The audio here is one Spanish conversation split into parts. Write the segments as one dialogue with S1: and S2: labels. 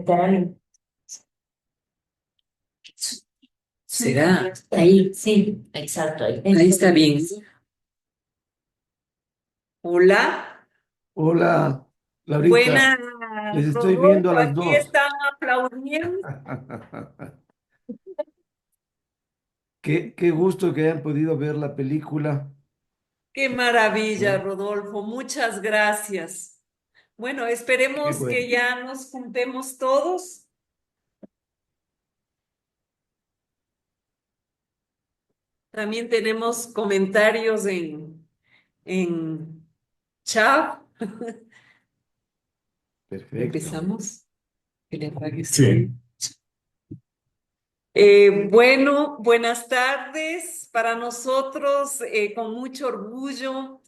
S1: conectarán.
S2: ¿Será?
S1: Ahí, sí, exacto.
S2: Ahí está bien. Hola,
S3: Hola, Laurita,
S2: buenas,
S3: les estoy viendo a
S2: Rodolfo,
S3: las
S2: aquí
S3: dos.
S2: están aplaudiendo.
S3: Qué gusto que hayan podido ver la película,
S2: Qué maravilla,
S3: ¿no?
S2: Rodolfo, muchas gracias. Bueno,
S3: Qué
S2: esperemos
S3: bueno.
S2: que ya nos juntemos todos. También tenemos comentarios en chat.
S3: Perfecto.
S2: Empezamos. Que le apague sí. Bueno, buenas tardes. Para nosotros, con mucho orgullo,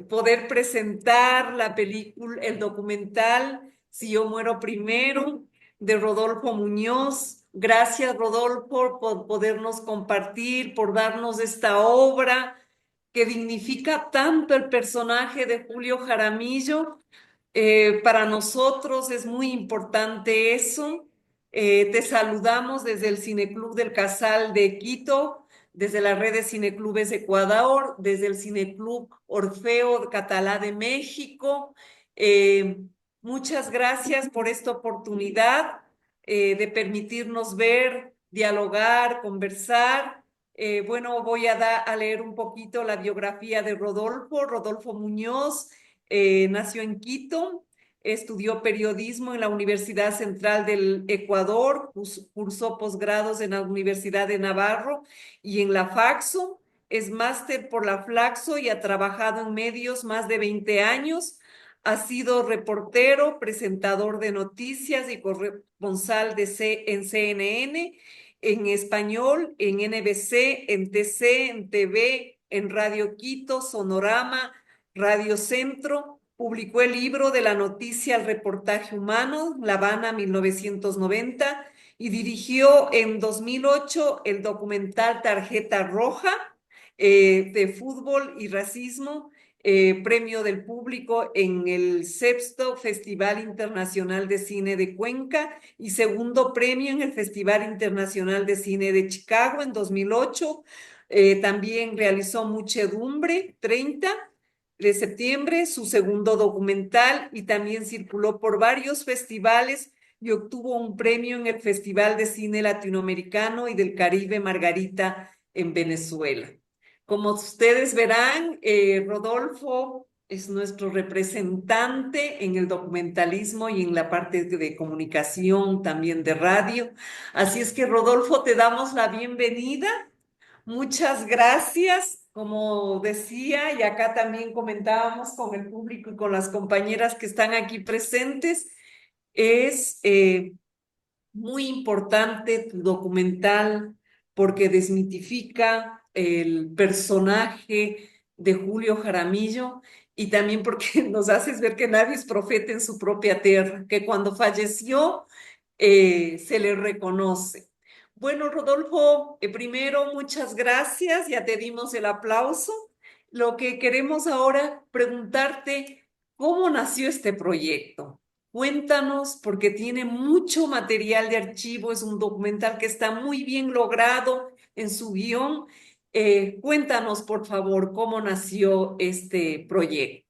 S2: poder presentar la película, el documental Si yo muero primero, de Rodolfo Muñoz. Gracias, Rodolfo, por podernos compartir, por darnos esta obra que dignifica tanto el personaje de Julio Jaramillo. Para nosotros es muy importante eso. Te saludamos desde el Cineclub del Casal de Quito, desde la red de Cineclubes Ecuador, desde el Cineclub Orfeo Catalá de México. Eh, Muchas gracias por esta oportunidad de permitirnos ver, dialogar, conversar. Bueno, voy a leer un poquito la biografía de Rodolfo. Rodolfo Muñoz nació en Quito, estudió periodismo en la Universidad Central del Ecuador, cursó posgrados en la Universidad de Navarro y en la Faxo, es máster por la Flaxo y ha trabajado en medios más de 20 años. Ha sido reportero, presentador de noticias y corresponsal en CNN, en español, en NBC, en TC, en TV, en Radio Quito, Sonorama, Radio Centro. Publicó el libro de la noticia al reportaje humano, La Habana 1990, y dirigió en 2008 el documental Tarjeta Roja de fútbol y racismo, premio del público en el sexto Festival Internacional de Cine de Cuenca y segundo premio en el Festival Internacional de Cine de Chicago en 2008. También realizó Muchedumbre 30 de septiembre, su segundo documental, y también circuló por varios festivales y obtuvo un premio en el Festival de Cine Latinoamericano y del Caribe Margarita en Venezuela. Como ustedes verán, Rodolfo es nuestro representante en el documentalismo y en la parte de comunicación, también de radio. Así es que, Rodolfo, te damos la bienvenida. Muchas gracias. Como decía, y acá también comentábamos con el público y con las compañeras que están aquí presentes, es muy importante tu documental porque desmitifica el personaje de Julio Jaramillo y también porque nos haces ver que nadie es profeta en su propia tierra, que cuando falleció se le reconoce. Bueno, Rodolfo, primero muchas gracias, ya te dimos el aplauso. Lo que queremos ahora preguntarte, ¿cómo nació este proyecto? Cuéntanos, porque tiene mucho material de archivo, es un documental que está muy bien logrado en su guión. Cuéntanos, por favor, cómo nació este proyecto.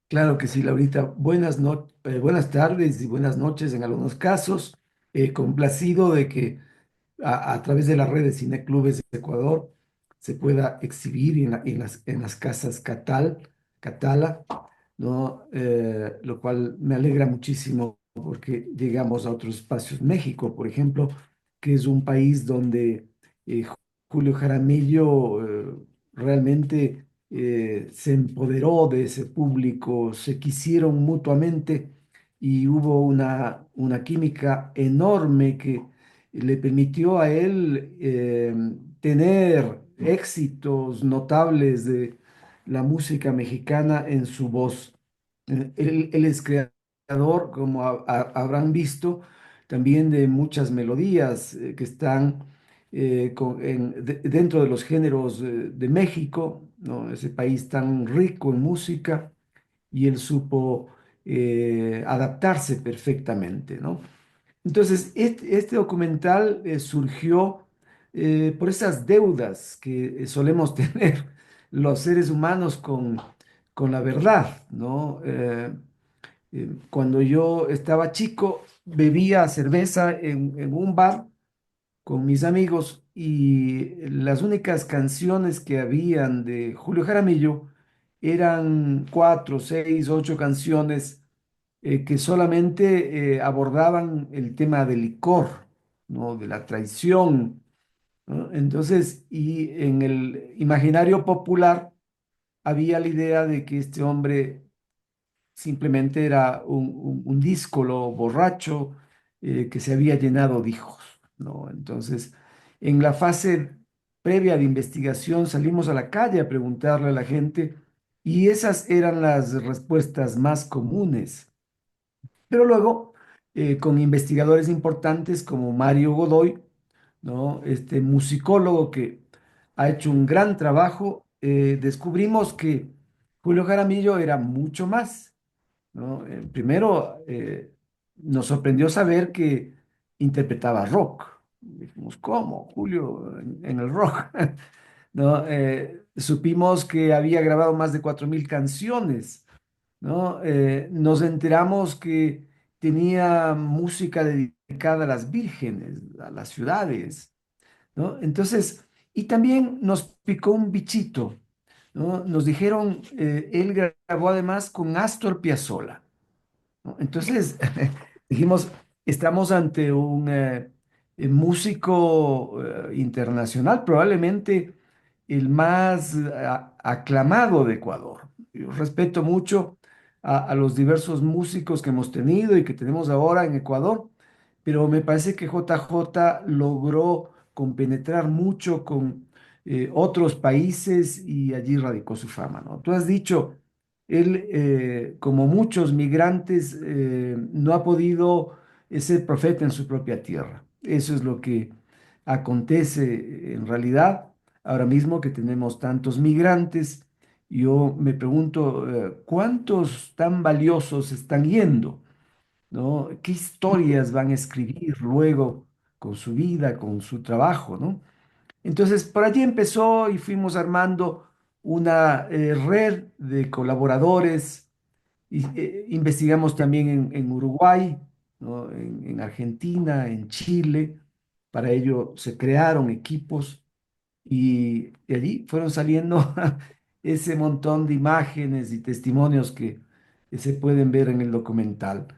S3: Claro que sí, Laurita. Buenas tardes y buenas noches en algunos casos. Complacido de que a través de la red de cineclubes de Ecuador se pueda exhibir en las casas Catala, ¿no? Lo cual me alegra muchísimo porque llegamos a otros espacios. México, por ejemplo, que es un país donde Julio Jaramillo realmente se empoderó de ese público, se quisieron mutuamente y hubo una química enorme que le permitió a él tener éxitos notables de la música mexicana en su voz. Él es creador, como habrán visto, también de muchas melodías que están dentro de los géneros de México, ¿no? Ese país tan rico en música, y él supo adaptarse perfectamente, ¿no? Entonces, este documental surgió por esas deudas que solemos tener los seres humanos con la verdad, ¿no? Cuando yo estaba chico, bebía cerveza en un bar con mis amigos y las únicas canciones que habían de Julio Jaramillo eran cuatro, seis, ocho canciones que solamente abordaban el tema del licor, ¿no? De la traición, ¿no? Entonces, y en el imaginario popular había la idea de que este hombre simplemente era un díscolo borracho que se había llenado de hijos, ¿no? Entonces, en la fase previa de investigación salimos a la calle a preguntarle a la gente y esas eran las respuestas más comunes. Pero luego, con investigadores importantes como Mario Godoy, ¿no? Este musicólogo que ha hecho un gran trabajo, descubrimos que Julio Jaramillo era mucho más, ¿no? Primero, nos sorprendió saber que interpretaba rock. Dijimos, ¿cómo? Julio en el rock, ¿no? Supimos que había grabado más de 4000 canciones, ¿no? Nos enteramos que tenía música dedicada a las vírgenes, a las ciudades, ¿no? Entonces, y también nos picó un bichito, ¿no? Nos dijeron, él grabó además con Astor Piazzolla, ¿no? Entonces, dijimos, estamos ante un músico internacional, probablemente el más aclamado de Ecuador. Yo respeto mucho a los diversos músicos que hemos tenido y que tenemos ahora en Ecuador, pero me parece que JJ logró compenetrar mucho con otros países y allí radicó su fama, ¿no? Tú has dicho, él, como muchos migrantes, no ha podido ser profeta en su propia tierra. Eso es lo que acontece en realidad. Ahora mismo que tenemos tantos migrantes, yo me pregunto, ¿cuántos tan valiosos están yendo? ¿No? ¿Qué historias van a escribir luego con su vida, con su trabajo, ¿no? Entonces, por allí empezó y fuimos armando una red de colaboradores y, investigamos también en Uruguay, ¿no? En Argentina, en Chile. Para ello se crearon equipos y de allí fueron saliendo ese montón de imágenes y testimonios que se pueden ver en el documental,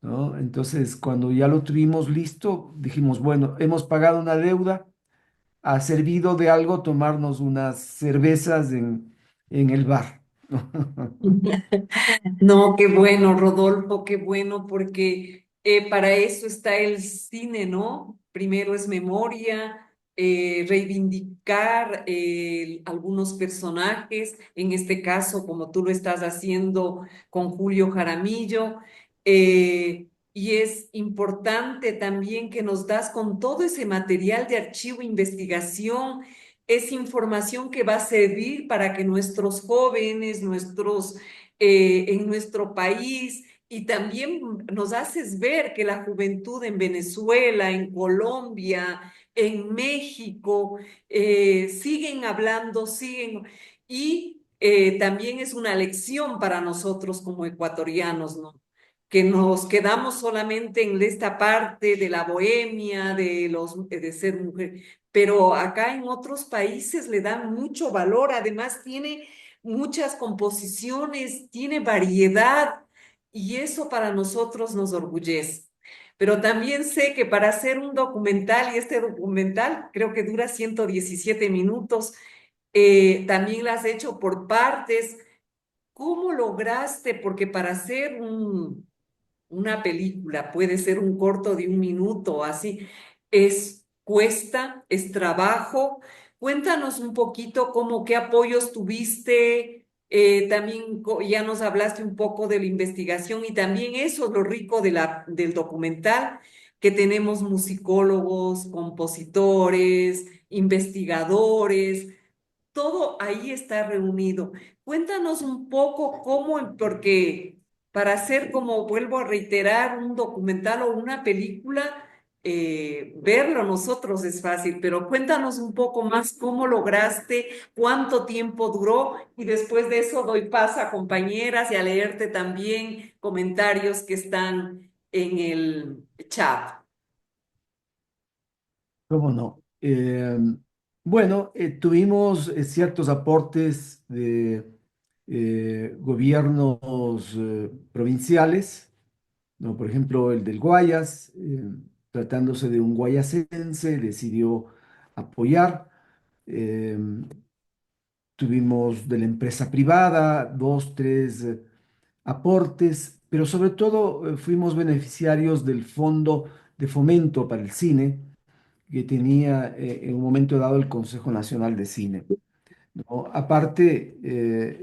S3: ¿no? Entonces, cuando ya lo tuvimos listo, dijimos, bueno, hemos pagado una deuda, ha servido de algo tomarnos unas cervezas en el bar.
S2: No, qué bueno, Rodolfo, qué bueno, porque para eso está el cine, ¿no? Primero es memoria, reivindicar algunos personajes, en este caso, como tú lo estás haciendo con Julio Jaramillo, y es importante también que nos das con todo ese material de archivo, investigación, es información que va a servir para que nuestros jóvenes, en nuestro país y también nos haces ver que la juventud en Venezuela, en Colombia, en México, siguen hablando, siguen, y también es una lección para nosotros como ecuatorianos, ¿no? Que nos quedamos solamente en esta parte de la bohemia, de ser mujer, pero acá en otros países le dan mucho valor, además tiene muchas composiciones, tiene variedad y eso para nosotros nos orgullece. Pero también sé que para hacer un documental, y este documental creo que dura 117 minutos, también lo has hecho por partes. ¿Cómo lograste? Porque para hacer una película, puede ser un corto de 1 minuto, así, cuesta, es trabajo. Cuéntanos un poquito cómo, qué apoyos tuviste, también ya nos hablaste un poco de la investigación y también eso es lo rico del documental, que tenemos musicólogos, compositores, investigadores, todo ahí está reunido. Cuéntanos un poco cómo, porque para hacer, como vuelvo a reiterar, un documental o una película, verlo nosotros es fácil, pero cuéntanos un poco más cómo lograste, cuánto tiempo duró y después de eso doy paso a compañeras y a leerte también comentarios que están en el chat.
S3: ¿Cómo no? Bueno, tuvimos ciertos aportes de gobiernos provinciales, ¿no? Por ejemplo, el del Guayas, tratándose de un guayasense, decidió apoyar. Eh, Tuvimos de la empresa privada dos, tres aportes, pero sobre todo fuimos beneficiarios del Fondo de Fomento para el Cine que tenía en un momento dado el Consejo Nacional de Cine, ¿no? Aparte,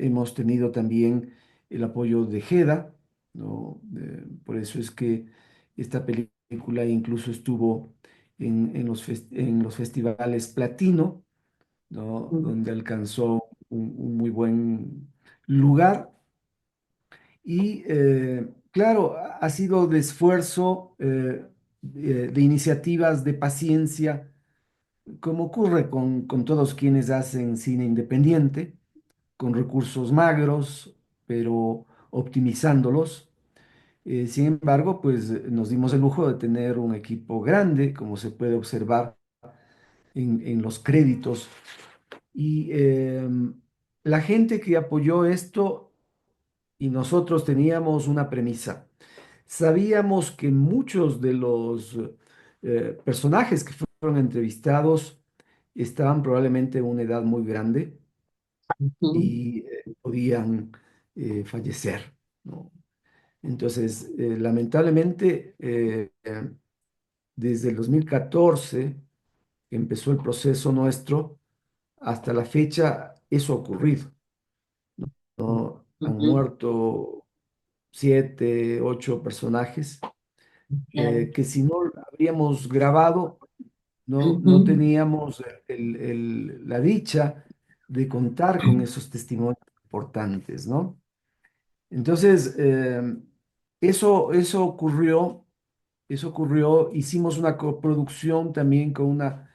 S3: hemos tenido también el apoyo de GEDA, ¿no? Por eso es que esta película incluso estuvo en los festivales Platino, ¿no? Donde alcanzó un muy buen lugar. Y claro, ha sido de esfuerzo, de iniciativas, de paciencia como ocurre con todos quienes hacen cine independiente, con recursos magros, pero optimizándolos. Sin embargo, pues nos dimos el lujo de tener un equipo grande, como se puede observar en los créditos. Y la gente que apoyó esto y nosotros teníamos una premisa. Sabíamos que muchos de los personajes que fueron entrevistados estaban probablemente en una edad muy grande
S1: Ujú.
S3: y podían fallecer, ¿no? Entonces, lamentablemente, desde el 2014, que empezó el proceso nuestro, hasta la fecha, eso ha ocurrido, ¿no? Han
S1: Ujú.
S3: muerto 7, 8 personajes
S1: Claro.
S3: que si no habríamos grabado, no
S1: Ujú.
S3: teníamos la dicha de contar con esos testimonios importantes, ¿no? Entonces, eso ocurrió, hicimos una coproducción también con una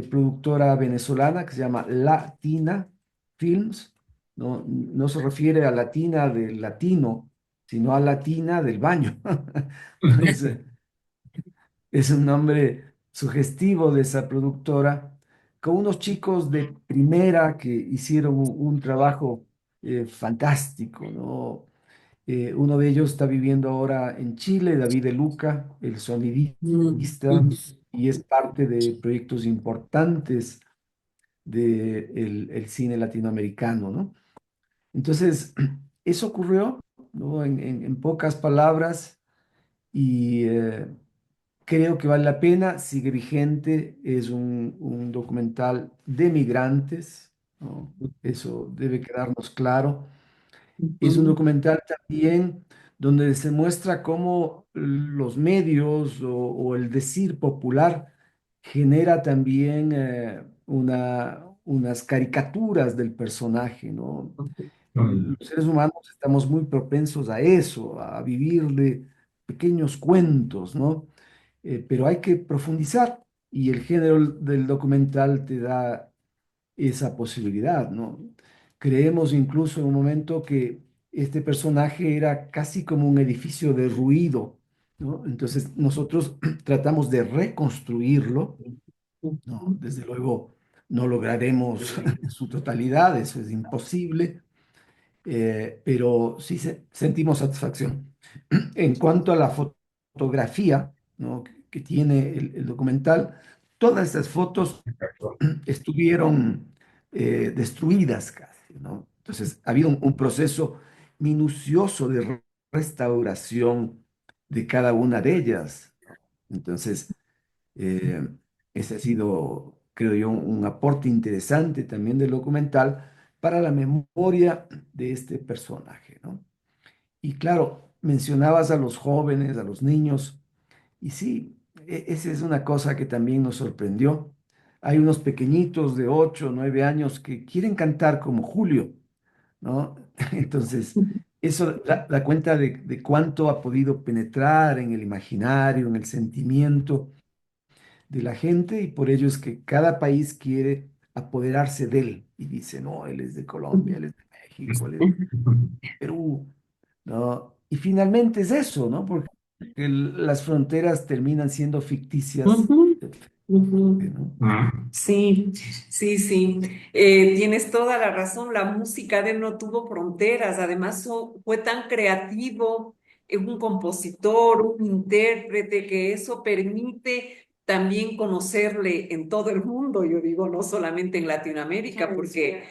S3: productora venezolana que se llama Latina Films, ¿no? No se refiere a latina del latino, sino a latina del baño. Es, es un nombre sugestivo de esa productora, con unos chicos de primera que hicieron un trabajo fantástico, ¿no? Uno de ellos está viviendo ahora en Chile, David De Luca, el
S1: Mm,
S3: sonidista,
S1: ujú.
S3: y es parte de proyectos importantes del cine latinoamericano, ¿no? Entonces, eso ocurrió, ¿no? En pocas palabras, y creo que vale la pena, sigue vigente, es un documental de migrantes, ¿no? Eso debe quedarnos claro. Es un
S1: Ujú.
S3: documental también donde se muestra cómo los medios o el decir popular genera también unas caricaturas del personaje, ¿no?
S1: Mm.
S3: Los seres humanos estamos muy propensos a eso, a vivir de pequeños cuentos, ¿no? Pero hay que profundizar y el género del documental te da esa posibilidad, ¿no? Creemos incluso en un momento que este personaje era casi como un edificio derruido, ¿no? Entonces nosotros tratamos de reconstruirlo, ¿no?
S1: Ujú.
S3: Desde luego no lograremos en su totalidad, eso es imposible, pero sí sentimos satisfacción. En cuanto a la fotografía, ¿no? que tiene el documental, todas estas fotos estuvieron destruidas casi, ¿no? Entonces, ha habido un proceso minucioso de restauración de cada una de ellas. Entonces, eh, ese ha sido, creo yo, un aporte interesante también del documental para la memoria de este personaje, ¿no? Y claro, mencionabas a los jóvenes, a los niños. Y sí, esa es una cosa que también nos sorprendió. Hay unos pequeñitos de 8 o 9 años que quieren cantar como Julio, ¿no? Entonces, eso da cuenta de cuánto ha podido penetrar en el imaginario, en el sentimiento de la gente, y por ello es que cada país quiere apoderarse de él y dice, no, él es de Colombia, él es de México, él es de Perú, ¿no? Y finalmente es eso, ¿no? Porque las fronteras terminan siendo ficticias,
S2: Ujú, ujú.
S3: ¿no?
S2: Sí, sí, sí. Tienes toda la razón. La música de él no tuvo fronteras. Además, fue tan creativo, un compositor, un intérprete, que eso permite también conocerle en todo el mundo. Yo digo, no solamente en Latinoamérica, porque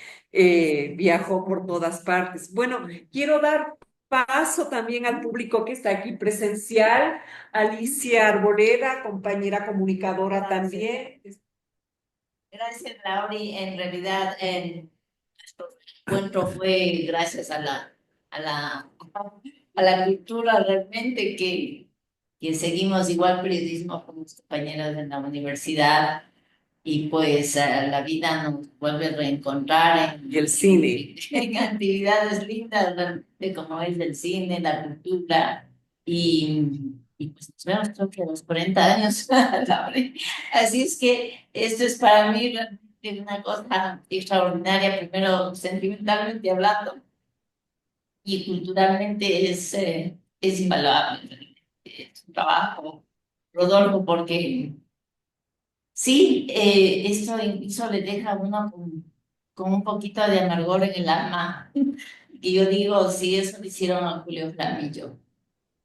S2: viajó por todas partes. Bueno, quiero dar paso también al público que está aquí presencial. Alicia Arboleda, compañera comunicadora también.
S4: Gracias, Lauri. En realidad, nuestro encuentro fue gracias a la, a la cultura realmente que seguimos igual periodismo con mis compañeras en la universidad y pues la vida nos vuelve a reencontrar
S2: Y el cine.
S4: en actividades lindas realmente como es el cine, la cultura y pues nos vemos creo que a los 40 años, Lauri. Así es que esto es para mí realmente una cosa extraordinaria, primero sentimentalmente hablando y culturalmente es invaluable. Es un trabajo, Rodolfo, porque sí, esto incluso le deja a uno con un poquito de amargor en el alma. Y yo digo, si eso le hicieron a Julio Flamillo,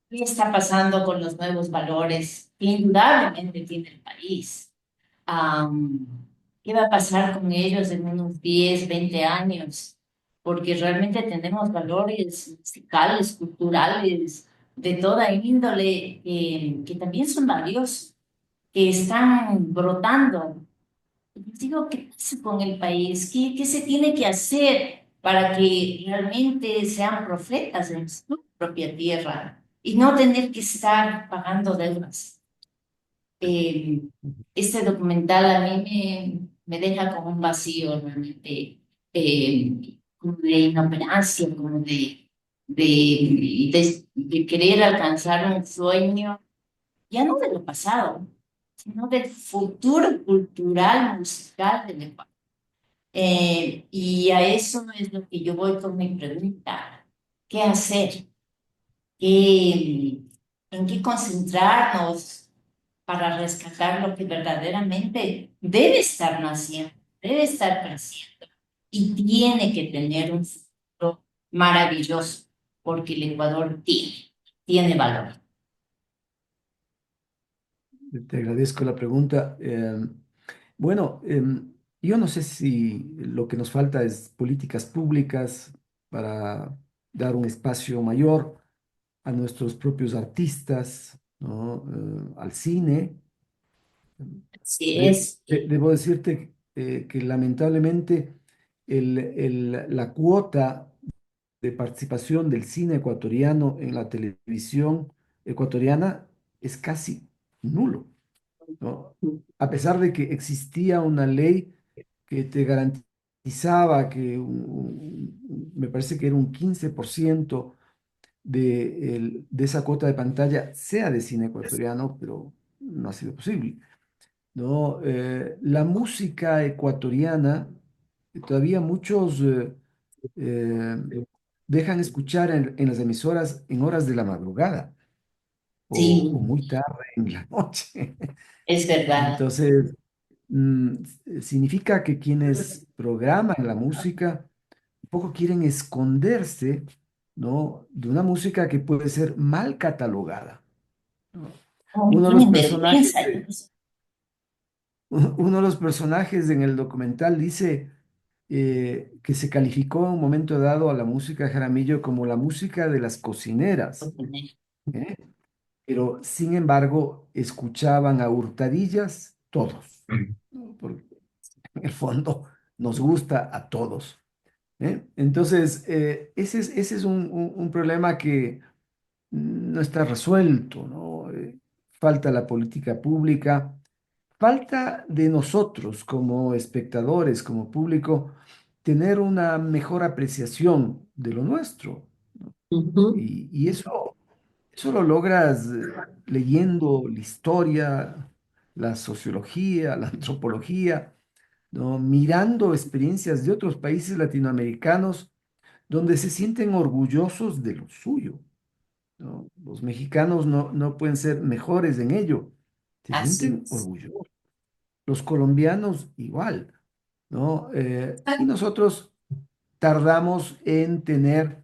S4: ¿qué está pasando con los nuevos valores que indudablemente tiene el país? Am, ¿Qué va a pasar con ellos en unos 10, 20 años? Porque realmente tenemos valores musicales, culturales, de toda índole, que también son valiosos, que están brotando. Digo, ¿qué pasa con el país? ¿Qué se tiene que hacer para que realmente sean profetas en su propia tierra y no tener que estar pagando deudas? Eh, este documental a mí me deja como un vacío realmente, como de inoperancia, como de querer alcanzar un sueño, ya no de lo pasado, sino del futuro cultural, musical del Ecuador. Y a eso es lo que yo voy con mi pregunta. ¿Qué hacer? ¿Qué, en qué concentrarnos para rescatar lo que verdaderamente debe estar naciendo, debe estar creciendo y tiene que tener un futuro maravilloso, porque el Ecuador tiene valor.
S3: Te agradezco la pregunta. Bueno, yo no sé si lo que nos falta es políticas públicas para dar un espacio mayor a nuestros propios artistas, ¿no? Al cine.
S4: Así es.
S3: Debo decirte que lamentablemente la cuota de participación del cine ecuatoriano en la televisión ecuatoriana es casi nulo, ¿no? A pesar de que existía una ley que te garantizaba que me parece que era un 15% de esa cuota de pantalla sea de cine ecuatoriano, pero no ha sido posible, ¿no? La música ecuatoriana, todavía muchos eh, dejan escuchar en las emisoras en horas de la madrugada o
S4: Sí,
S3: muy tarde en la noche.
S4: es verdad.
S3: Entonces, significa que quienes programan la música un poco quieren esconderse, ¿no? De una música que puede ser mal catalogada, ¿no?
S4: Oh,
S3: Uno de los
S4: tienen
S3: personajes
S4: vergüenza.
S3: uno de los personajes en el documental dice que se calificó en un momento dado a la música de Jaramillo como la música de las cocineras, ¿eh? Pero sin embargo escuchaban a hurtadillas todos, ¿no? Porque en el fondo nos gusta a todos, ¿eh? Entonces, ese es un problema que no está resuelto, ¿no? Falta la política pública. Falta de nosotros como espectadores, como público, tener una mejor apreciación de lo nuestro.
S2: Ujú.
S3: Y eso lo logras leyendo la historia, la sociología, la antropología, ¿no? Mirando experiencias de otros países latinoamericanos donde se sienten orgullosos de lo suyo, ¿no? Los mexicanos no pueden ser mejores en ello, se
S4: Así
S3: sienten
S4: es.
S3: orgullosos. Los colombianos igual, ¿no? Y nosotros tardamos en tener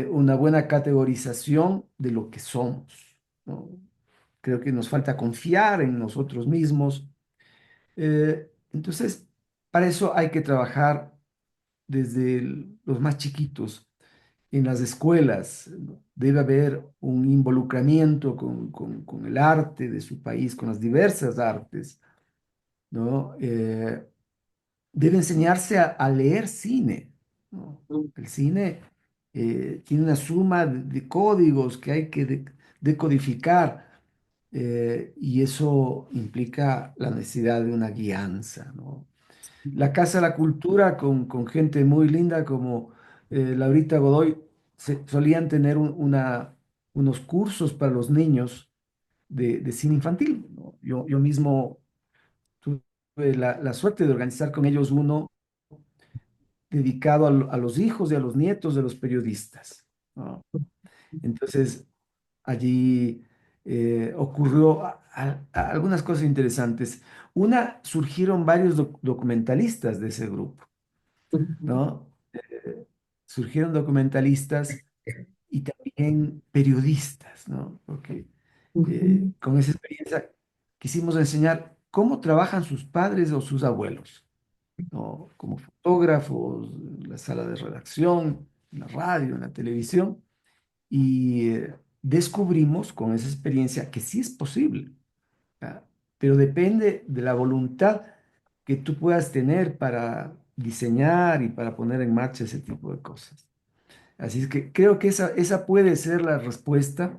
S3: una buena categorización de lo que somos, ¿no? Creo que nos falta confiar en nosotros mismos. Entonces, para eso hay que trabajar desde los más chiquitos, en las escuelas, ¿no? Debe haber un involucramiento con el arte de su país, con las diversas artes, ¿no? Debe enseñarse a leer cine, ¿no? El cine tiene una suma de códigos que hay que decodificar, y eso implica la necesidad de una guianza, ¿no? La Casa de la Cultura con gente muy linda como Laurita Godoy solían tener unos cursos para los niños de cine infantil, ¿no? Yo mismo tuve la suerte de organizar con ellos uno dedicado a los hijos y a los nietos de los periodistas, ¿no? Entonces, allí ocurrió algunas cosas interesantes. Una, surgieron varios documentalistas de ese grupo, ¿no? Surgieron documentalistas y también periodistas, ¿no? Porque
S2: Ujú.
S3: con esa experiencia quisimos enseñar cómo trabajan sus padres o sus abuelos, ¿no? Como fotógrafos, en la sala de redacción, en la radio, en la televisión, y descubrimos con esa experiencia que sí es posible, ¿ya? Pero depende de la voluntad que tú puedas tener para diseñar y para poner en marcha ese tipo de cosas. Así es que creo que esa puede ser la respuesta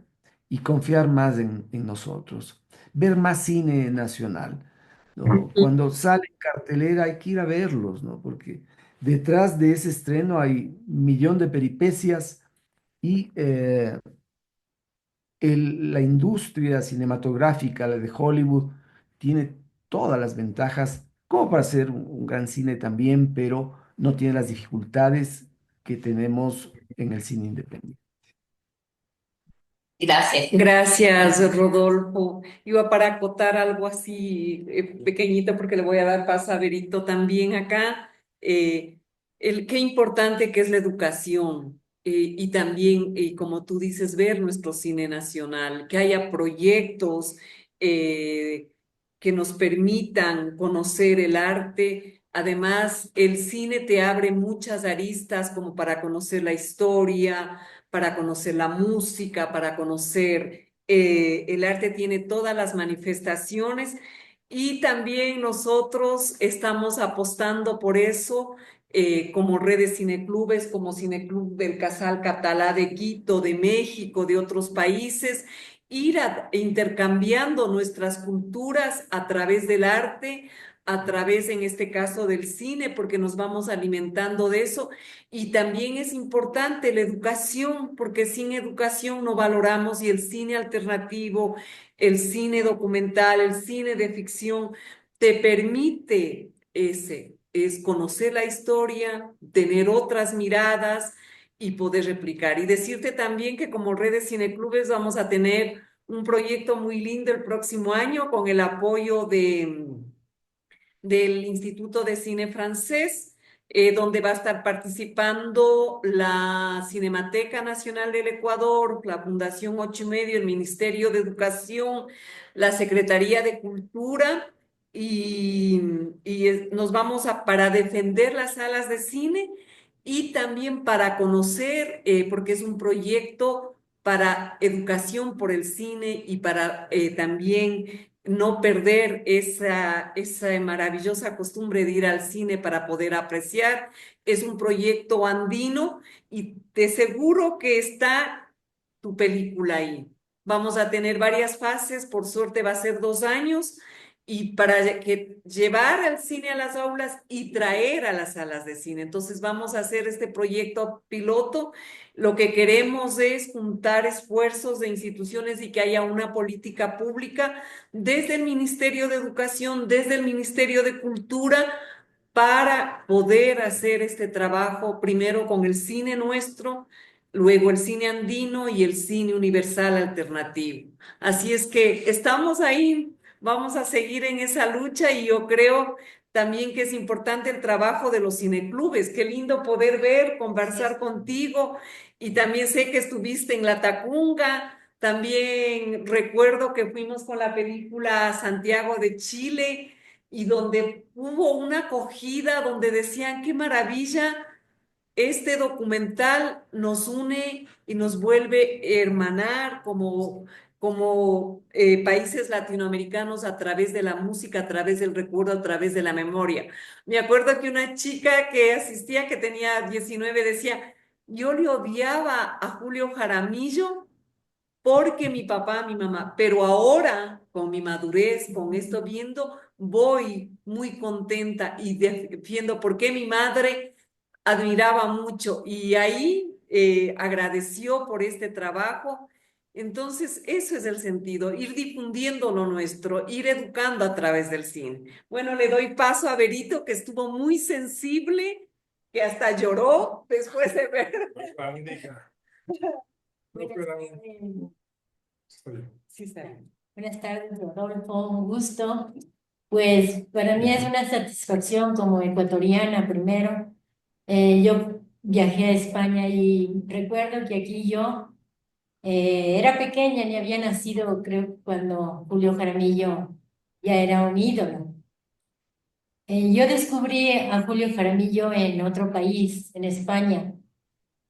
S3: y confiar más en nosotros. Ver más cine nacional, ¿no? Cuando sale en cartelera hay que ir a verlos, ¿no? Porque detrás de ese estreno hay un millón de peripecias y la industria cinematográfica, la de Hollywood, tiene todas las ventajas como para hacer un gran cine también, pero no tiene las dificultades que tenemos en el cine independiente.
S4: Gracias.
S2: Gracias, Rodolfo. Iba para acotar algo así pequeñito porque le voy a dar paso a Berito también acá. Eh, qué importante que es la educación y también, como tú dices, ver nuestro cine nacional, que haya proyectos eh, que nos permitan conocer el arte. Además, el cine te abre muchas aristas como para conocer la historia, para conocer la música, para conocer el arte, tiene todas las manifestaciones y también nosotros estamos apostando por eso como redes cineclubes, como Cineclub del Casal Catalá de Quito, de México, de otros países, intercambiando nuestras culturas a través del arte, a través, en este caso, del cine, porque nos vamos alimentando de eso y también es importante la educación, porque sin educación no valoramos y el cine alternativo, el cine documental, el cine de ficción te permite es conocer la historia, tener otras miradas y poder replicar. Y decirte también que como redes cineclubes vamos a tener un proyecto muy lindo el próximo año con el apoyo del Instituto de Cine Francés, donde va a estar participando la Cinemateca Nacional del Ecuador, la Fundación Ocho y Medio, el Ministerio de Educación, la Secretaría de Cultura, nos vamos para defender las salas de cine y también para conocer, porque es un proyecto para educación por el cine y para también no perder esa maravillosa costumbre de ir al cine para poder apreciar. Es un proyecto andino y te seguro que está tu película ahí. Vamos a tener varias fases, por suerte va a ser 2 años y para llevar el cine a las aulas y traer a las salas de cine. Entonces vamos a hacer este proyecto piloto. Lo que queremos es juntar esfuerzos de instituciones y que haya una política pública desde el Ministerio de Educación, desde el Ministerio de Cultura, para poder hacer este trabajo primero con el cine nuestro, luego el cine andino y el cine universal alternativo. Así es que estamos ahí, vamos a seguir en esa lucha y yo creo también que es importante el trabajo de los cineclubes. Qué lindo poder ver, conversar contigo y también sé que estuviste en La Tacunga. También recuerdo que fuimos con la película Santiago de Chile y donde hubo una acogida donde decían, qué maravilla, este documental nos une y nos vuelve a hermanar como países latinoamericanos a través de la música, a través del recuerdo, a través de la memoria. Me acuerdo que una chica que asistía, que tenía 19, decía, yo le odiaba a Julio Jaramillo porque mi papá, mi mamá, pero ahora con mi madurez, con esto viendo, voy muy contenta y defiendo porque mi madre admiraba mucho y ahí agradeció por este trabajo. Entonces, eso es el sentido, ir difundiendo lo nuestro, ir educando a través del cine. Bueno, le doy paso a Berito, que estuvo muy sensible, que hasta lloró después de ver. Sí, está bien.
S5: Buenas tardes, Rodolfo, un gusto. Pues para mí es una satisfacción como ecuatoriana primero. Yo viajé a España y recuerdo que aquí yo era pequeña, ni había nacido, creo, cuando Julio Jaramillo ya era un ídolo. Yo descubrí a Julio Jaramillo en otro país, en España,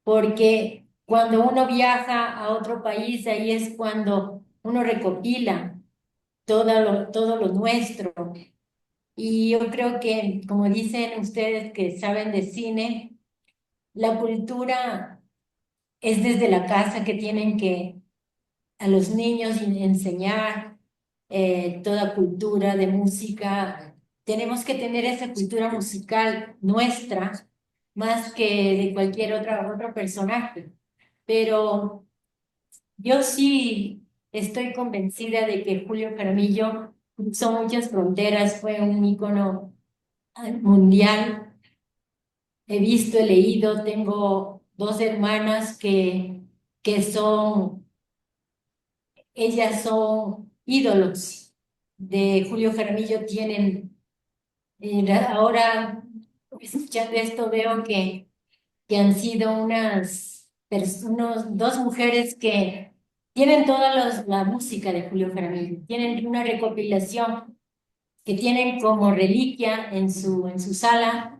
S5: porque cuando uno viaja a otro país, ahí es cuando uno recopila todo lo nuestro. Y yo creo que, como dicen ustedes que saben de cine, la cultura es desde la casa que tienen que a los niños enseñar toda cultura de música. Tenemos que tener esa cultura musical nuestra más que de cualquier otro personaje. Pero yo sí estoy convencida de que Julio Jaramillo cruzó muchas fronteras, fue un ícono mundial. He visto, he leído, tengo dos hermanas que ellas son ídolos de Julio Jaramillo, tienen, ahora escuchando esto veo que han sido dos mujeres que tienen toda la música de Julio Jaramillo, tienen una recopilación que tienen como reliquia en su sala.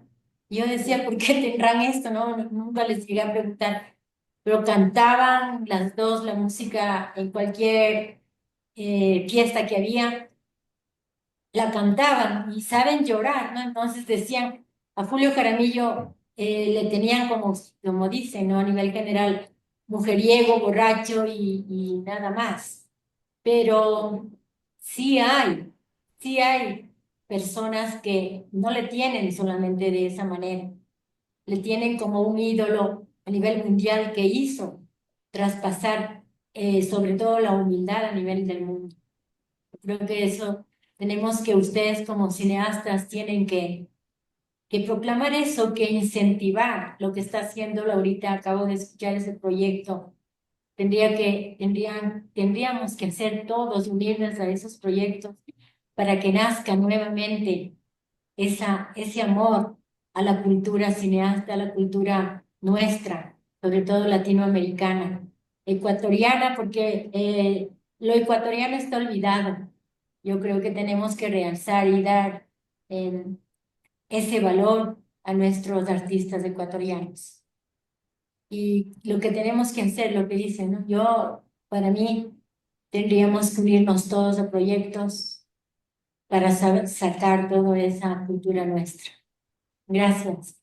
S5: Yo decía, ¿por qué tendrán esto? No, nunca les llegué a preguntar, pero cantaban las dos la música en cualquier fiesta que había, la cantaban y saben llorar, ¿no? Entonces decían, a Julio Jaramillo le tenían como dicen, ¿no? A nivel general, mujeriego, borracho y nada más. Pero sí sí hay personas que no le tienen solamente de esa manera, le tienen como un ídolo a nivel mundial que hizo traspasar sobre todo la humildad a nivel del mundo. Creo que eso tenemos que ustedes como cineastas tienen que proclamar eso, que incentivar lo que está haciendo ahorita. Acabo de escuchar ese proyecto. Tendríamos que hacer todos, unirnos a esos proyectos para que nazca nuevamente ese amor a la cultura cineasta, a la cultura nuestra, sobre todo latinoamericana, ecuatoriana, porque lo ecuatoriano está olvidado. Yo creo que tenemos que realzar y dar ese valor a nuestros artistas ecuatorianos. Y lo que tenemos que hacer, lo que dicen, ¿no? Para mí, tendríamos que unirnos todos a proyectos para sacar toda esa cultura nuestra. Gracias.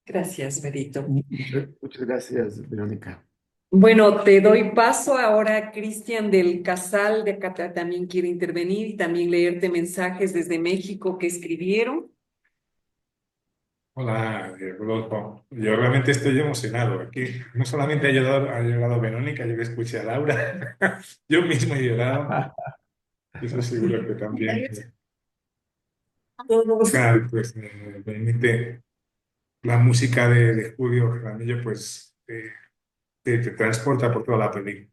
S2: Gracias, Berito.
S3: Muchas gracias, Verónica.
S2: Bueno, te doy paso ahora, Cristian del Casal, de acá también quiere intervenir y también leerte mensajes desde México que escribieron.
S6: Hola, Rodolfo. Yo realmente estoy emocionado. Aquí no solamente ha llorado Verónica, yo que escuché a Laura, yo mismo he llorado. Y eso seguro que también.
S2: Todos.
S6: Claro, pues me permite la música de Julio Jaramillo, pues te transporta por toda la película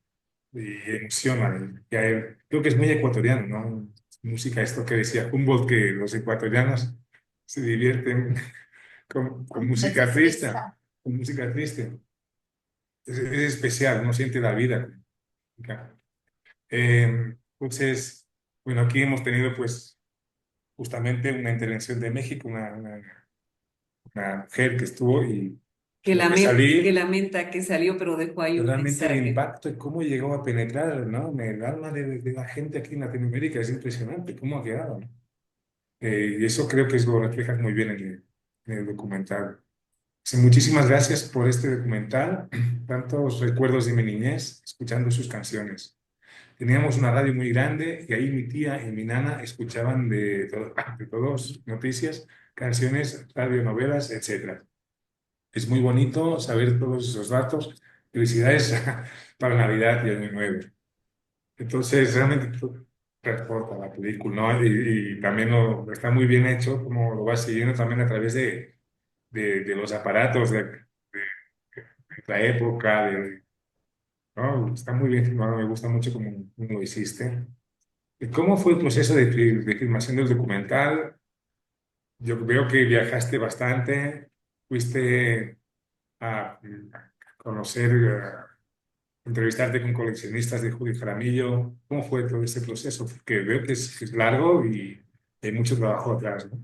S6: y emociona. Creo que es muy ecuatoriano, ¿no? Música, esto que decía Humboldt, que los ecuatorianos se divierten con música triste, con música triste. Es especial, uno siente la vida. Entonces, bueno, aquí hemos tenido pues justamente una intervención de México, una mujer que estuvo y tuvo que
S2: Que
S6: salir.
S2: lamenta que salió, pero dejó ahí un
S6: Realmente el
S2: mensaje.
S6: impacto y cómo llegó a penetrar, ¿no? En el alma de la gente aquí en Latinoamérica es impresionante, cómo ha quedado, ¿no? Y eso creo que lo reflejas muy bien en el documental. Sí, muchísimas gracias por este documental, tantos recuerdos de mi niñez escuchando sus canciones. Teníamos una radio muy grande y ahí mi tía y mi nana escuchaban de todos noticias, canciones, radionovelas, etcétera. Es muy bonito saber todos esos datos. Felicidades para Navidad y Año Nuevo. Entonces, realmente transporta la película, ¿no? Y también está muy bien hecho, como lo vas siguiendo también a través de los aparatos de la época, ¿no? Está muy bien filmado, me gusta mucho cómo lo hiciste. ¿Y cómo fue el proceso de filmación del documental? Yo veo que viajaste bastante, fuiste a conocer, entrevistarte con coleccionistas de Julio Jaramillo. ¿Cómo fue todo ese proceso? Porque veo que es largo y hay mucho trabajo atrás, ¿no?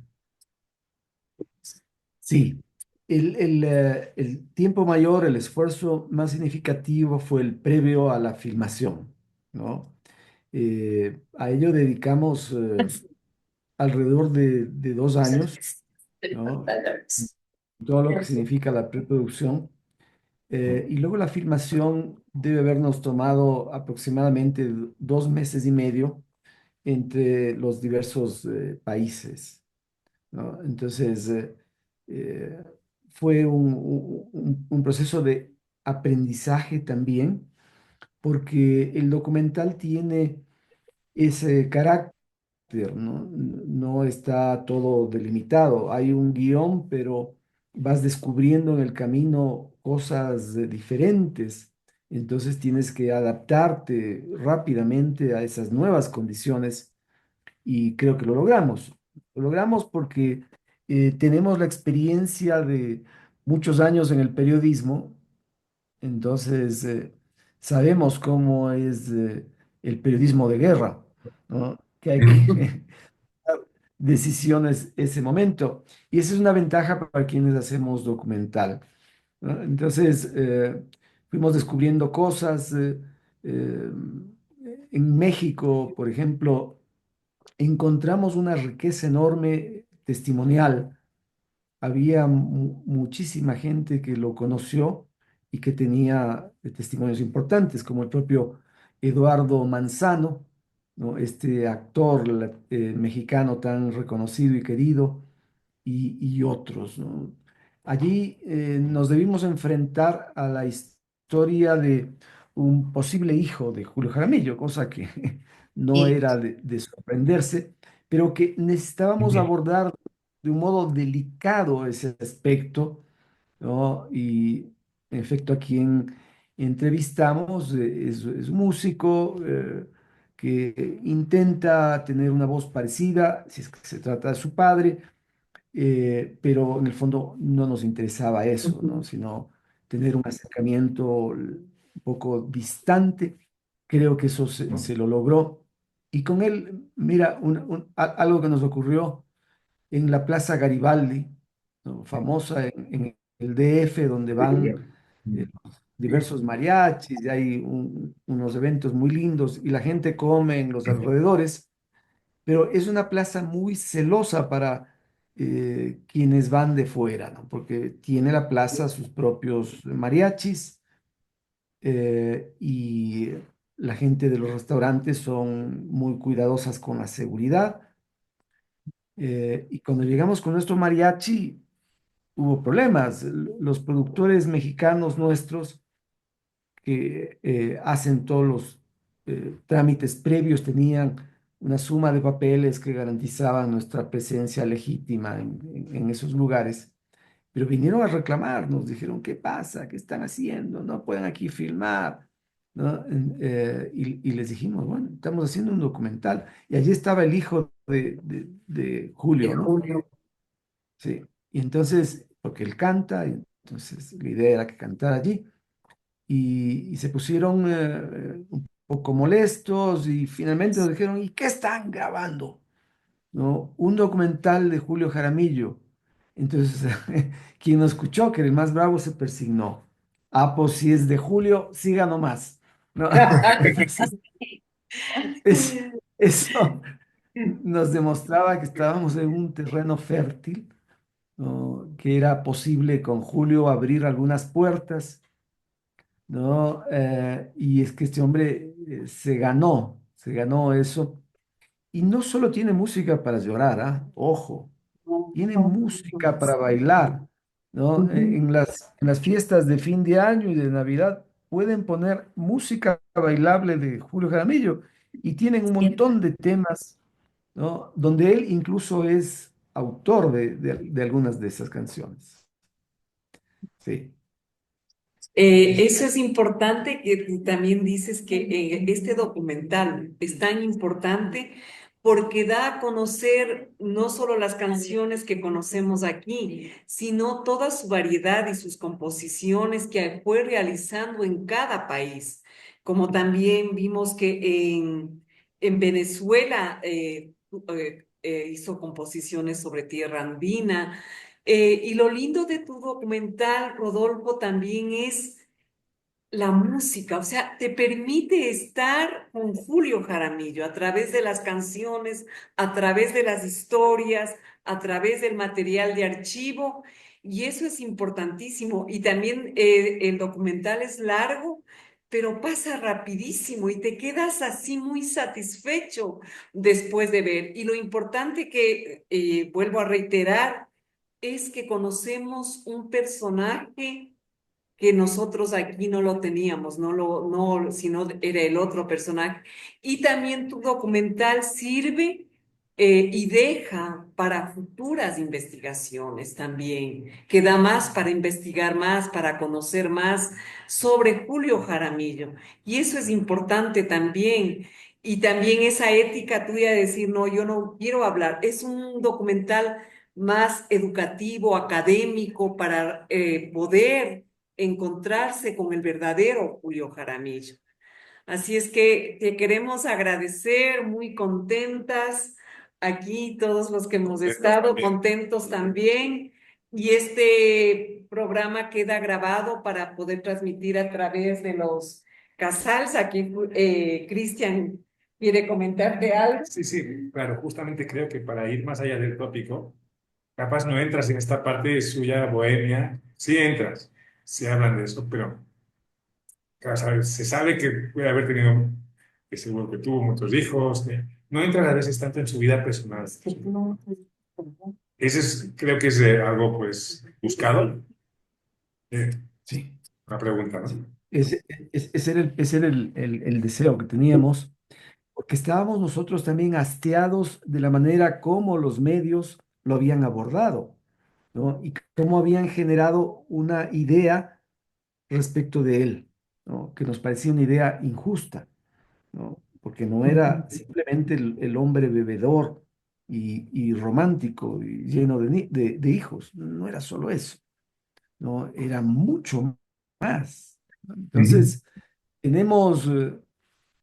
S3: Sí, el tiempo mayor, el esfuerzo más significativo fue el previo a la filmación, ¿no? A ello dedicamos alrededor de 2 años, ¿no? Todo lo que significa la preproducción. Y luego la filmación debe habernos tomado aproximadamente 2 meses y medio entre los diversos países, ¿no? Entonces, eh, fue un proceso de aprendizaje también, porque el documental tiene ese carácter, ¿no? No está todo delimitado. Hay un guión, pero vas descubriendo en el camino cosas diferentes. Entonces tienes que adaptarte rápidamente a esas nuevas condiciones y creo que lo logramos. Lo logramos porque tenemos la experiencia de muchos años en el periodismo, entonces sabemos cómo es el periodismo de guerra, ¿no? Que hay que tomar decisiones ese momento. Y esa es una ventaja para quienes hacemos documental, ¿no? Entonces, fuimos descubriendo cosas. Eh, en México, por ejemplo, encontramos una riqueza enorme testimonial. Había muchísima gente que lo conoció y que tenía testimonios importantes, como el propio Eduardo Manzano, ¿no? Este actor mexicano tan reconocido y querido, y otros, ¿no? Allí nos debimos enfrentar a la historia de un posible hijo de Julio Jaramillo, cosa que no
S4: Y
S3: era de sorprenderse, pero que necesitábamos abordar de un modo delicado ese aspecto, ¿no? Y en efecto, a quien entrevistamos es un músico que intenta tener una voz parecida, si es que se trata de su padre, pero en el fondo no nos interesaba eso, ¿no? Sino tener un acercamiento un poco distante. Creo que eso se lo logró. Y con él, mira, algo que nos ocurrió en la Plaza Garibaldi, ¿no? Famosa en el DF, donde van diversos mariachis, y hay unos eventos muy lindos y la gente come en los alrededores, pero es una plaza muy celosa para quienes van de fuera, ¿no? Porque tiene la plaza sus propios mariachis y la gente de los restaurantes son muy cuidadosas con la seguridad. Y cuando llegamos con nuestro mariachi, hubo problemas. Los productores mexicanos nuestros que hacen todos los trámites previos tenían una suma de papeles que garantizaban nuestra presencia legítima en esos lugares. Pero vinieron a reclamar, nos dijeron, ¿qué pasa? ¿Qué están haciendo? No pueden aquí filmar, ¿no? Y les dijimos, bueno, estamos haciendo un documental. Y allí estaba el hijo de
S2: De
S3: Julio, ¿no?
S2: Julio.
S3: Sí. Y entonces, porque él canta, y entonces la idea era que cantara allí. Y se pusieron un poco molestos y finalmente nos dijeron, ¿y qué están grabando? ¿No? Un documental de Julio Jaramillo. Entonces, quien nos escuchó, que era el más bravo, se persignó. Ah, pues si es de Julio, siga nomás. ¿No? Entonces, eso nos demostraba que estábamos en un terreno fértil, ¿no? Que era posible con Julio abrir algunas puertas, ¿no? Y es que este hombre se ganó eso. Y no solo tiene música para llorar, ¿ah? Ojo, tiene música para bailar, ¿no? En las fiestas de fin de año y de Navidad pueden poner música bailable de Julio Jaramillo y tienen un montón de temas, ¿no? Donde él incluso es autor de algunas de esas canciones. Sí.
S2: Eso es importante que tú también dices que este documental es tan importante porque da a conocer no solo las canciones que conocemos aquí, sino toda su variedad y sus composiciones que fue realizando en cada país. Como también vimos que en Venezuela hizo composiciones sobre tierra andina. Y lo lindo de tu documental, Rodolfo, también es la música, o sea, te permite estar con Julio Jaramillo a través de las canciones, a través de las historias, a través del material de archivo, y eso es importantísimo. Y también el documental es largo, pero pasa rapidísimo y te quedas así muy satisfecho después de ver. Y lo importante que, vuelvo a reiterar, es que conocemos un personaje que nosotros aquí no lo teníamos, no, sino era el otro personaje. Y también tu documental sirve y deja para futuras investigaciones también, que da más para investigar más, para conocer más sobre Julio Jaramillo. Y eso es importante también. Y también esa ética tuya de decir, no, yo no quiero hablar. Es un documental más educativo, académico, para poder encontrarse con el verdadero Julio Jaramillo. Así es que te queremos agradecer, muy contentas aquí, todos los que hemos estado contentos también. Y este programa queda grabado para poder transmitir a través de los casals. Aquí Cristian quiere comentarte algo.
S6: Sí, sí, claro, justamente creo que para ir más allá del tópico, capaz no entras en esta parte suya bohemia, sí entras, sí hablan de eso, pero claro, se sabe que puede haber tenido, que seguro que tuvo muchos hijos, no entras a veces tanto en su vida personal. Ese es, creo que es algo pues buscado. Eh,
S3: Sí.
S6: una pregunta,
S3: Sí.
S6: ¿no?
S3: Ese era el deseo que teníamos, porque estábamos nosotros también hastiados de la manera como los medios lo habían abordado, ¿no? Y cómo habían generado una idea respecto de él, ¿no? Que nos parecía una idea injusta, ¿no? Porque no era simplemente el hombre bebedor y romántico y lleno de hijos, no era solo eso, ¿no? Era mucho más, ¿no?
S6: Ujú.
S3: Entonces, tenemos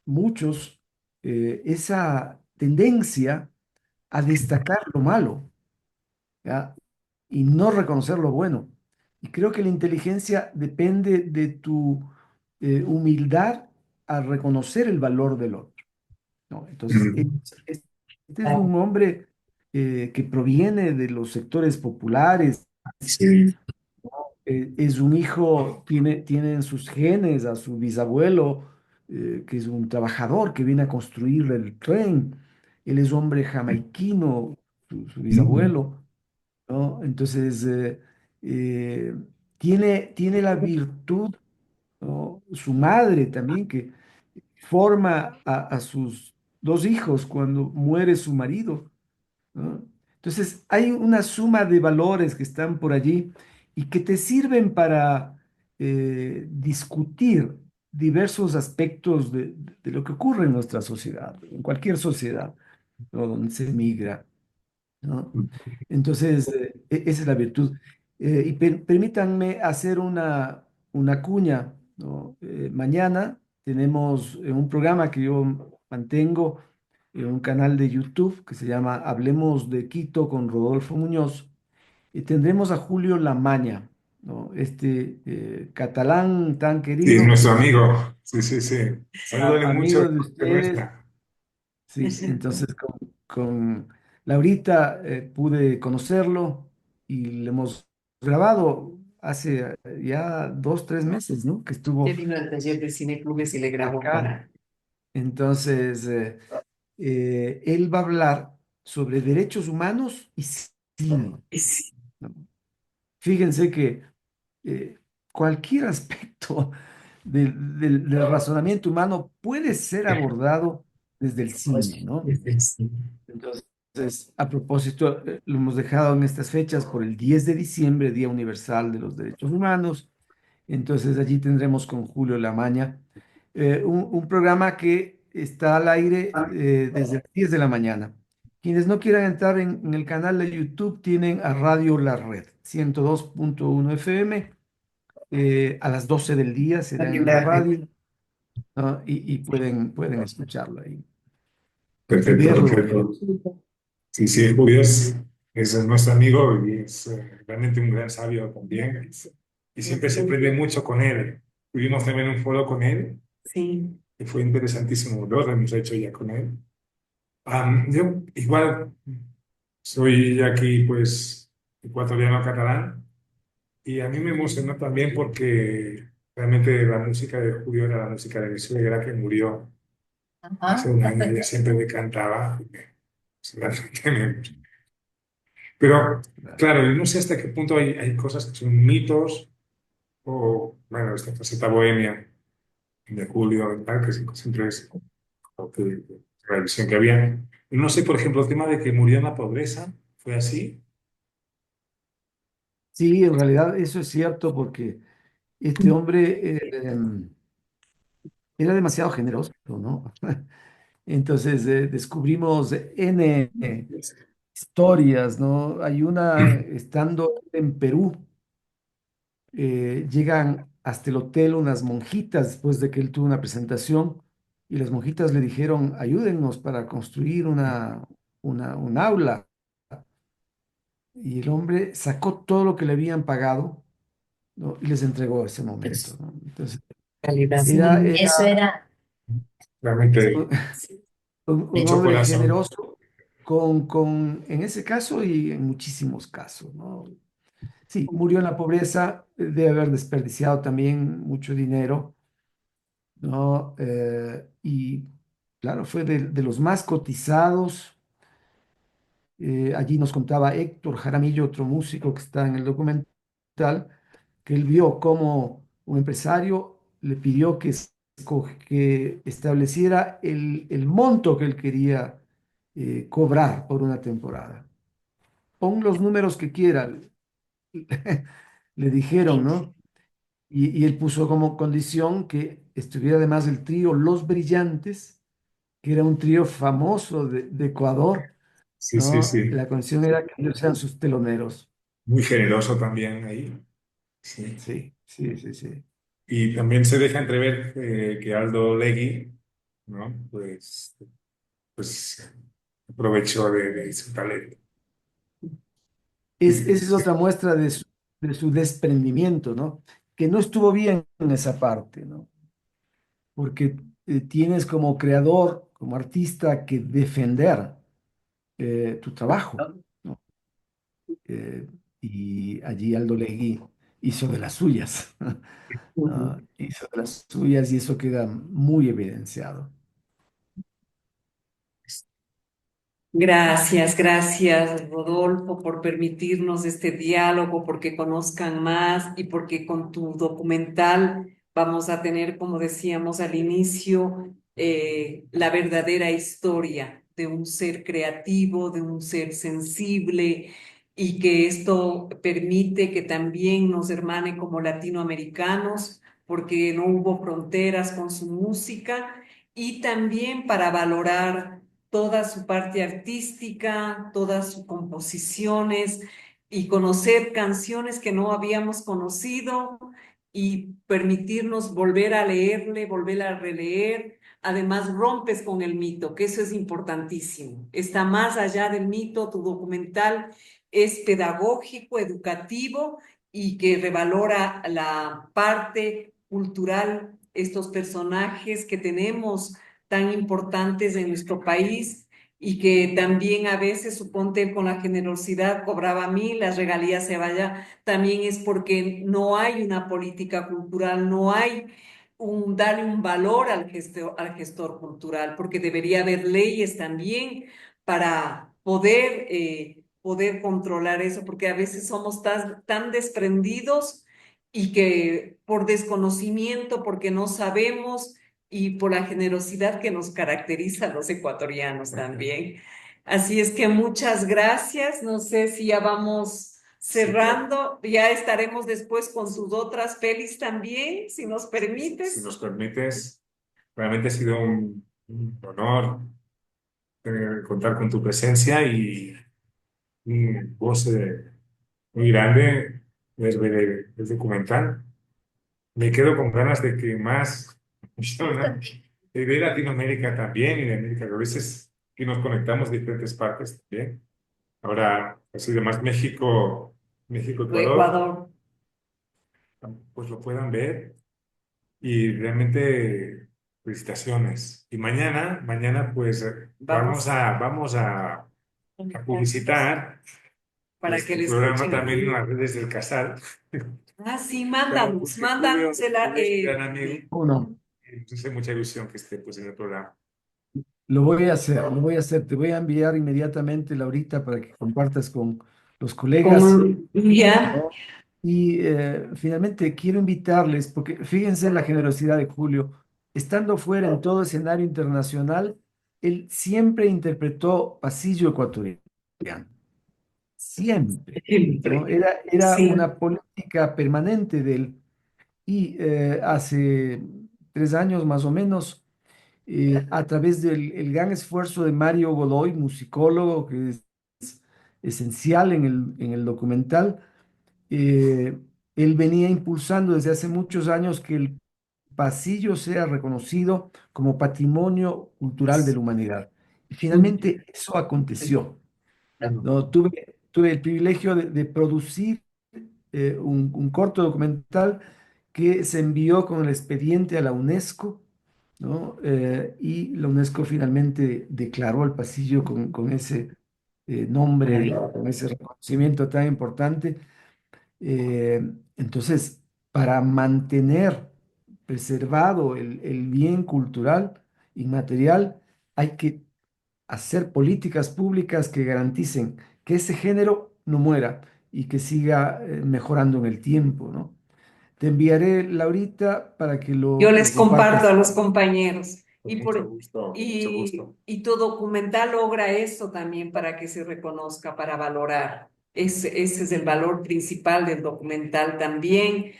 S3: muchos esa tendencia a destacar lo malo, ¿ya? Y no reconocer lo bueno. Y creo que la inteligencia depende de tu humildad a reconocer el valor del otro, ¿no? Entonces,
S6: Ujú.
S3: este es un hombre que proviene de los sectores populares,
S2: Sí.
S3: es un hijo, tiene en sus genes a su bisabuelo, que es un trabajador que viene a construir el tren. Él es hombre jamaiquino, su
S6: Mm.
S3: bisabuelo, ¿no? Entonces, eh, tiene la virtud, ¿no? Su madre también, que forma a sus dos hijos cuando muere su marido, ¿no? Entonces, hay una suma de valores que están por allí y que te sirven para discutir diversos aspectos de lo que ocurre en nuestra sociedad, en cualquier sociedad, ¿no? Donde se migra, ¿no? Entonces, esa es la virtud. Y permítanme hacer una cuña, ¿no? Mañana tenemos un programa que yo mantengo en un canal de YouTube que se llama Hablemos de Quito con Rodolfo Muñoz. Y tendremos a Julio Lamaña, ¿no? Este catalán tan
S6: Sí,
S3: querido,
S6: nuestro amigo. Sí, sí, sí. Salúdale mucho de
S3: amigo de
S6: parte
S3: ustedes.
S6: nuestra.
S3: Sí, entonces con Laurita pude conocerlo y le hemos grabado hace ya 2, 3 meses, ¿no? Que
S2: Que
S3: estuvo
S2: vino al taller de cine clubes y le grabó
S3: acá.
S2: para...
S3: Entonces, él va a hablar sobre derechos humanos y cine,
S2: Sí.
S3: ¿no? Fíjense que eh, cualquier aspecto del razonamiento humano puede ser abordado desde el cine, ¿no?
S2: Desde el cine.
S3: Entonces, a propósito, lo hemos dejado en estas fechas por el 10 de diciembre, Día Universal de los Derechos Humanos. Entonces, allí tendremos con Julio Lamaña un programa que está al aire desde las 10 de la mañana. Quienes no quieran entrar en el canal de YouTube tienen a Radio La Red, 102.1 FM, a las 12 del día será en la radio, ¿no? Y pueden escucharlo ahí y
S6: Perfecto,
S3: verlo ahí.
S6: perfecto. Sí, sí, Julio es nuestro amigo y es realmente un gran sabio también. Y siempre se aprende mucho con él. Tuvimos también un foro con él
S2: Sí.
S6: y fue interesantísimo. Lo hemos hecho ya con él. Yo igual soy aquí pues ecuatoriano catalán y a mí me emocionó también porque realmente la música de Julio era la música de mi suegra que murió hace
S4: Ajá.
S6: un año. Ella siempre me cantaba. Pues, realmente Pero claro, yo no sé hasta qué punto hay cosas que son mitos o, bueno, esta faceta bohemia de Julio y tal, que siempre es como que la visión que había. Y no sé, por ejemplo, el tema de que murió en la pobreza, ¿fue así?
S3: Sí, en realidad eso es cierto porque este hombre era demasiado generoso, ¿no? Entonces descubrimos N historias, ¿no? Hay una, estando en Perú, llegan hasta el hotel unas monjitas después de que él tuvo una presentación y las monjitas le dijeron, ayúdennos para construir un aula. Y el hombre sacó todo lo que le habían pagado, ¿no? Y les entregó ese momento,
S2: Es
S3: ¿no? Entonces,
S2: calidad.
S3: era
S4: Eso era
S6: Realmente
S3: un
S6: mucho
S3: hombre
S6: corazón.
S3: generoso en ese caso y en muchísimos casos, ¿no? Sí, murió en la pobreza, debe haber desperdiciado también mucho dinero, ¿no? Y claro, fue de los más cotizados. Allí nos contaba Héctor Jaramillo, otro músico que está en el documental, que él vio cómo un empresario le pidió que estableciera el monto que él quería cobrar por una temporada. Pon los números que quiera, le dijeron, ¿no? Y él puso como condición que estuviera además el trío Los Brillantes, que era un trío famoso de Ecuador,
S6: Sí, sí,
S3: ¿no?
S6: sí.
S3: La condición era que ellos sean sus teloneros.
S6: Muy generoso también ahí. Sí.
S3: Sí, sí, sí, sí.
S6: Y también se deja entrever que Aldo Legui, ¿no? Pues aprovechó de su talento.
S3: Esa es otra muestra de su desprendimiento, ¿no? Que no estuvo bien en esa parte, ¿no? Porque tienes como creador, como artista, que defender tu trabajo, ¿no? Eh, y allí Aldo Legui hizo de las suyas. Hizo de las suyas y eso queda muy evidenciado.
S2: Gracias, gracias, Rodolfo, por permitirnos este diálogo, porque conozcan más y porque con tu documental vamos a tener, como decíamos al inicio, la verdadera historia de un ser creativo, de un ser sensible y que esto permite que también nos hermane como latinoamericanos, porque no hubo fronteras con su música y también para valorar toda su parte artística, todas sus composiciones y conocer canciones que no habíamos conocido y permitirnos volver a leerle, volver a releer. Además, rompes con el mito, que eso es importantísimo. Está más allá del mito, tu documental es pedagógico, educativo y que revalora la parte cultural, estos personajes que tenemos tan importantes en nuestro país y que también a veces, suponte, con la generosidad cobraba 1.000, las regalías se vaya, también es porque no hay una política cultural, no hay darle un valor al gestor cultural, porque debería haber leyes también para poder controlar eso, porque a veces somos tan desprendidos y que por desconocimiento, porque no sabemos, y por la generosidad que nos caracteriza a los ecuatorianos también. Así es que muchas gracias. No sé si ya vamos
S6: Sí, claro.
S2: cerrando. Ya estaremos después con sus otras pelis también, si nos
S6: Si
S2: permites.
S6: nos permites, realmente ha sido un honor contar con tu presencia y voz muy grande desde el documental. Me quedo con ganas de que más personas de Latinoamérica también y de América, que a veces que nos conectamos de diferentes partes también. Ahora, así además México, Ecuador,
S2: Ecuador.
S6: pues lo puedan ver y realmente felicitaciones. Y mañana pues
S2: Vamos
S6: vamos a publicitar
S2: para que
S6: este
S2: le
S6: programa
S2: escuchen
S6: también en
S2: ahí.
S6: las redes del Casal.
S2: Ah, sí,
S6: Claro,
S2: mándanos,
S6: porque Julio,
S2: mándanos
S6: Julio es un gran amigo
S3: Uno,
S6: y nos hace mucha ilusión que esté pues en el programa.
S3: lo voy a hacer, lo voy a hacer. Te voy a enviar inmediatamente, Laurita, para que compartas con los colegas,
S2: Ya.
S3: ¿no? Y finalmente quiero invitarles, porque fíjense en la generosidad de Julio, estando fuera en todo escenario internacional, él siempre interpretó pasillo ecuatoriano, siempre, ¿no?
S2: Siempre.
S3: Era
S2: Sí.
S3: una política permanente de él. Y hace 3 años más o menos, a través del el gran esfuerzo de Mario Godoy, musicólogo, que es esencial en el documental, eh, él venía impulsando desde hace muchos años que el pasillo sea reconocido como patrimonio cultural de la humanidad. Y finalmente eso aconteció, ¿no? Tuve el privilegio de producir un corto documental que se envió con el expediente a la UNESCO, ¿no? Y la UNESCO finalmente declaró el pasillo con ese nombre, con ese reconocimiento tan importante. Eh, entonces, para mantener preservado el bien cultural inmaterial, hay que hacer políticas públicas que garanticen que ese género no muera y que siga mejorando en el tiempo, ¿no? Te enviaré, Laurita, para que
S2: Yo
S3: lo
S2: les comparto
S3: compartas.
S2: a los compañeros
S6: Con mucho gusto, con mucho
S2: y,
S6: gusto.
S2: y tu documental logra eso también para que se reconozca, para valorar. Ese es el valor principal del documental también,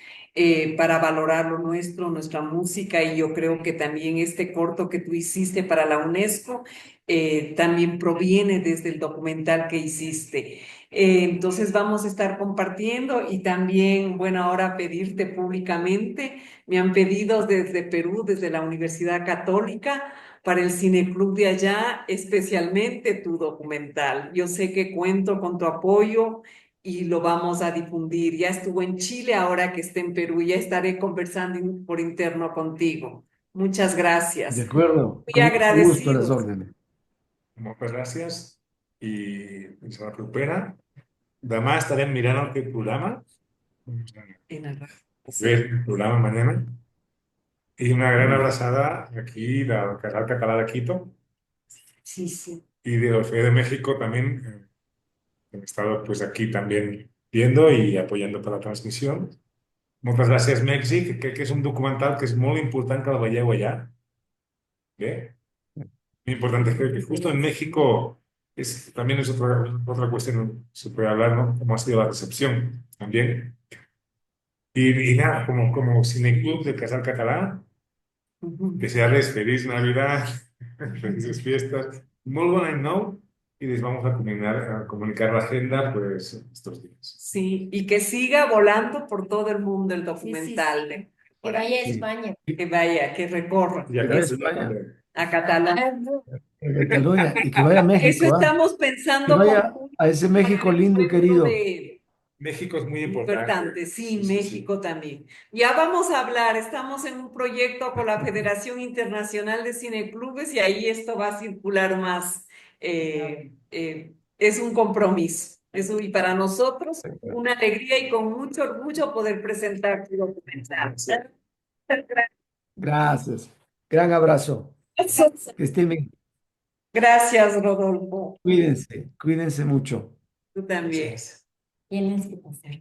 S2: para valorar lo nuestro, nuestra música y yo creo que también este corto que tú hiciste para la UNESCO también proviene desde el documental que hiciste. Entonces vamos a estar compartiendo y también, bueno, ahora pedirte públicamente. Me han pedido desde Perú, desde la Universidad Católica, para el Cineclub de allá, especialmente tu documental. Yo sé que cuento con tu apoyo y lo vamos a difundir. Ya estuvo en Chile, ahora que esté en Perú, ya estaré conversando por interno contigo. Muchas
S3: De
S2: gracias.
S3: acuerdo,
S2: Muy
S3: con mucho gusto, a las
S2: agradecidos.
S3: órdenes.
S6: Muchas gracias y se recupera. Demà estarem mirant el teu programa Vamos a
S2: en Arra-
S6: ver el programa mañana. Y una gran abrazada aquí del Casal Català de Quito
S2: Sí, sí.
S6: y de Orfeo de México también, que han estado pues aquí también viendo y apoyando per la transmissió. Moltes gràcies, Mèxic, que és un documental que és molt important que el veieu allà. Bé, muy importante, creo que justo en México también es otra cuestión, se puede hablar, ¿no? Cómo ha sido la recepción también. Y nada, como Cineclub del Casal Català,
S2: Ujú.
S6: desearles feliz Navidad, felices fiestas, muy buen año nou, y les vamos a comunicar la agenda pues estos días.
S2: Sí, y que siga volando por todo el mundo el
S5: Sí, sí,
S2: documental.
S5: que
S2: Por
S5: vaya a
S2: aquí.
S5: España.
S2: Que vaya, que recorra.
S6: Y acá
S3: vaya a
S6: en
S3: España.
S6: también.
S2: A Cataluña.
S3: En Cataluña y que vaya a
S2: Eso
S3: México, ¿ah?
S2: estamos
S3: Que
S2: pensando
S3: vaya
S2: con
S3: a ese México lindo y querido.
S6: México es muy importante.
S2: importante, sí,
S6: Sí, sí, sí.
S2: México también. Ya vamos a hablar, estamos en un proyecto con la Federación Internacional de Cineclubes y ahí esto va a circular más. Es un compromiso. Y para nosotros una alegría y con mucho orgullo poder presentar tu documental.
S3: Gracias. Gran abrazo. Que estén bien.
S2: Gracias, Rodolfo.
S3: Cuídense mucho.
S2: Tú también.
S5: Tienes que pasar.